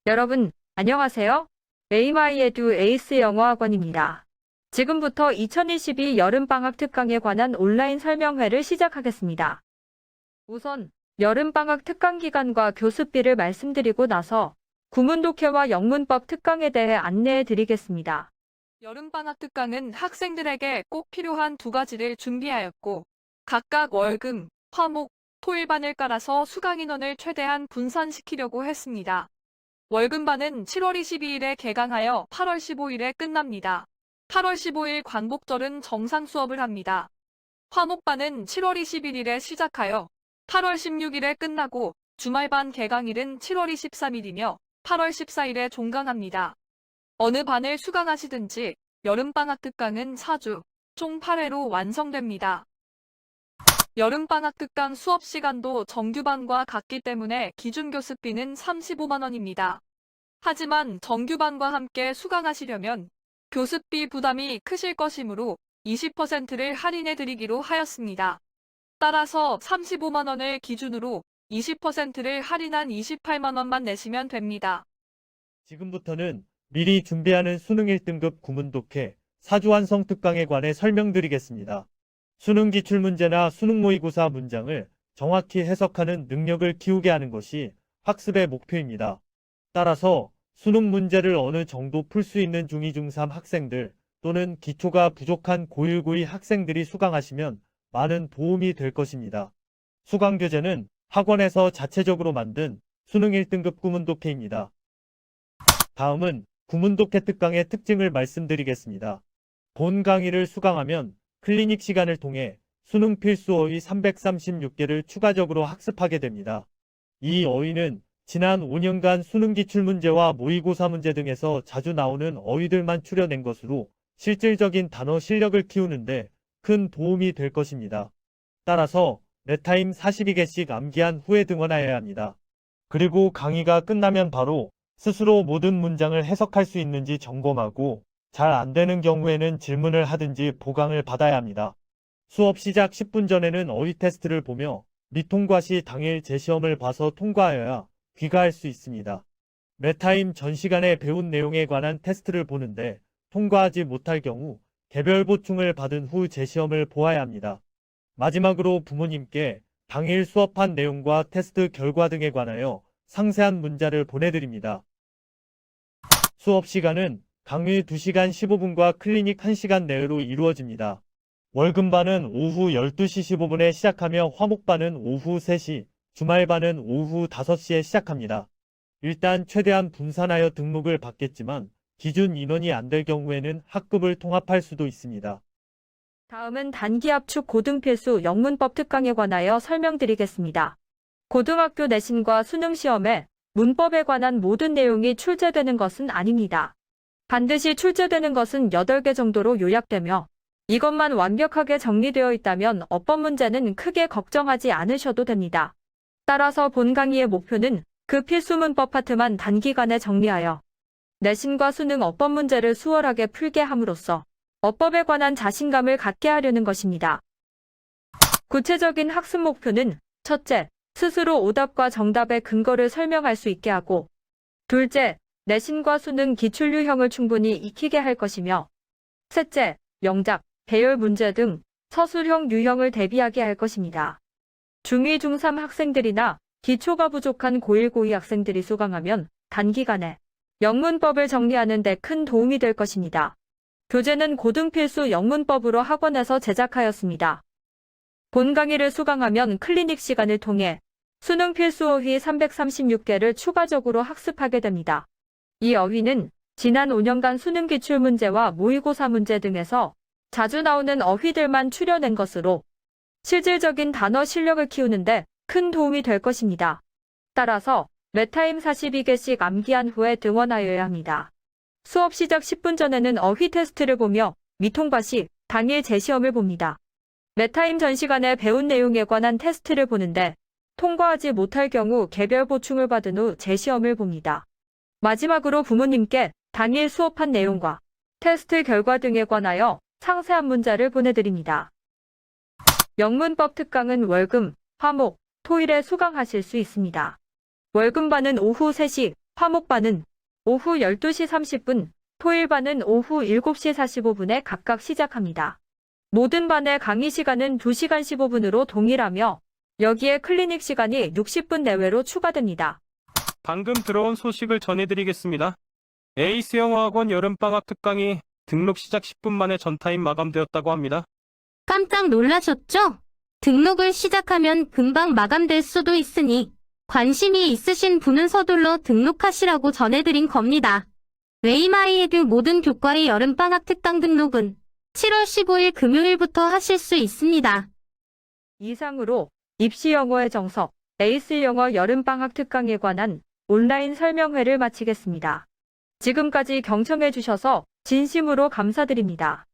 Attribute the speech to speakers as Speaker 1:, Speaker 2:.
Speaker 1: 여러분, 안녕하세요. 메이마이에듀 에이스 영어학원입니다. 지금부터 2022 여름방학 특강에 관한 온라인 설명회를 시작하겠습니다. 우선 여름방학 특강 기간과 교습비를 말씀드리고 나서 구문독해와 영문법 특강에 대해 안내해 드리겠습니다. 여름방학 특강은 학생들에게 꼭 필요한 두 가지를 준비하였고 각각 월금, 화목, 토일반을 깔아서 수강 인원을 최대한 분산시키려고 했습니다. 월금반은 7월 22일에 개강하여 8월 15일에 끝납니다. 8월 15일 광복절은 정상 수업을 합니다. 화목반은 7월 21일에 시작하여 8월 16일에 끝나고 주말반 개강일은 7월 23일이며 8월 14일에 종강합니다. 어느 반을 수강하시든지 여름방학 특강은 4주, 총 8회로 완성됩니다. 여름방학 특강 수업 시간도 정규반과 같기 때문에 기준 교습비는 35만 원입니다. 하지만 정규반과 함께 수강하시려면 교습비 부담이 크실 것이므로 20%를 할인해 드리기로 하였습니다. 따라서 35만 원을 기준으로 20%를 할인한 28만 원만 내시면 됩니다.
Speaker 2: 지금부터는 미리 준비하는 수능 1등급 구문독해 4주 완성 특강에 관해 설명드리겠습니다. 수능 기출문제나 수능 모의고사 문장을 정확히 해석하는 능력을 키우게 하는 것이 학습의 목표입니다. 따라서 수능 문제를 어느 정도 풀 수 있는 중2, 중3 학생들 또는 기초가 부족한 고1, 고2 학생들이 수강하시면 많은 도움이 될 것입니다. 수강교재는 학원에서 자체적으로 만든 수능 1등급 구문독해입니다. 다음은 구문독해 특강의 특징을 말씀드리겠습니다. 본 강의를 수강하면 클리닉 시간을 통해 수능 필수 어휘 336개를 추가적으로 학습하게 됩니다. 이 어휘는 지난 5년간 수능 기출문제와 모의고사 문제 등에서 자주 나오는 어휘들만 추려낸 것으로 실질적인 단어 실력을 키우는데 큰 도움이 될 것입니다. 따라서 매타임 42개씩 암기한 후에 등원하여야 합니다. 그리고 강의가 끝나면 바로 스스로 모든 문장을 해석할 수 있는지 점검하고 잘 안되는 경우에는 질문을 하든지 보강을 받아야 합니다. 수업 시작 10분 전에는 어휘 테스트를 보며 미통과 시 당일 재시험을 봐서 통과하여야 귀가할 수 있습니다. 매타임 전 시간에 배운 내용에 관한 테스트를 보는데 통과하지 못할 경우 개별 보충을 받은 후 재시험을 보아야 합니다. 마지막으로 부모님께 당일 수업한 내용과 테스트 결과 등에 관하여 상세한 문자를 보내드립니다. 수업 시간은 강의 2시간 15분과 클리닉 1시간 내외로 이루어집니다. 월금반은 오후 12시 15분에 시작하며 화목반은 오후 3시, 주말반은 오후 5시에 시작합니다. 일단 최대한 분산하여 등록을 받겠지만 기준 인원이 안 될 경우에는 학급을 통합할 수도 있습니다.
Speaker 1: 다음은 단기압축 고등필수 영문법 특강에 관하여 설명드리겠습니다. 고등학교 내신과 수능시험에 문법에 관한 모든 내용이 출제되는 것은 아닙니다. 반드시 출제되는 것은 8개 정도로 요약되며 이것만 완벽하게 정리되어 있다면 어법 문제는 크게 걱정하지 않으셔도 됩니다. 따라서 본 강의의 목표는 그 필수 문법 파트만 단기간에 정리하여 내신과 수능 어법 문제를 수월하게 풀게 함으로써 어법에 관한 자신감을 갖게 하려는 것입니다. 구체적인 학습 목표는 첫째, 스스로 오답과 정답의 근거를 설명할 수 있게 하고 둘째, 내신과 수능 기출 유형을 충분히 익히게 할 것이며 셋째, 명작, 배열 문제 등 서술형 유형을 대비하게 할 것입니다. 중2, 중3 학생들이나 기초가 부족한 고1, 고2 학생들이 수강하면 단기간에 영문법을 정리하는 데 큰 도움이 될 것입니다. 교재는 고등필수 영문법으로 학원에서 제작하였습니다. 본 강의를 수강하면 클리닉 시간을 통해 수능 필수 어휘 336개를 추가적으로 학습하게 됩니다. 이 어휘는 지난 5년간 수능 기출문제와 모의고사 문제 등에서 자주 나오는 어휘들만 추려낸 것으로 실질적인 단어 실력을 키우는데 큰 도움이 될 것입니다. 따라서 매타임 42개씩 암기한 후에 등원하여야 합니다. 수업 시작 10분 전에는 어휘 테스트를 보며 미통과 시, 당일 재시험을 봅니다. 매타임 전 시간에 배운 내용에 관한 테스트를 보는데 통과하지 못할 경우 개별 보충을 받은 후 재시험을 봅니다. 마지막으로 부모님께 당일 수업한 내용과 테스트 결과 등에 관하여 상세한 문자를 보내드립니다. 영문법 특강은 월금, 화목, 토일에 수강하실 수 있습니다. 월금반은 오후 3시, 화목반은 오후 12시 30분, 토일반은 오후 7시 45분에 각각 시작합니다. 모든 반의 강의 시간은 2시간 15분으로 동일하며 여기에 클리닉 시간이 60분 내외로 추가됩니다.
Speaker 3: 방금 들어온 소식을 전해드리겠습니다. 에이스 영어학원 여름방학 특강이 등록 시작 10분 만에 전타임 마감되었다고 합니다.
Speaker 4: 깜짝 놀라셨죠? 등록을 시작하면 금방 마감될 수도 있으니 관심이 있으신 분은 서둘러 등록하시라고 전해드린 겁니다. 웨이마이에듀 모든 교과의 여름방학 특강 등록은 7월 15일 금요일부터 하실 수 있습니다.
Speaker 1: 이상으로 입시 영어의 정석, 에이스 영어 여름방학 특강에 관한 온라인 설명회를 마치겠습니다. 지금까지 경청해 주셔서 진심으로 감사드립니다.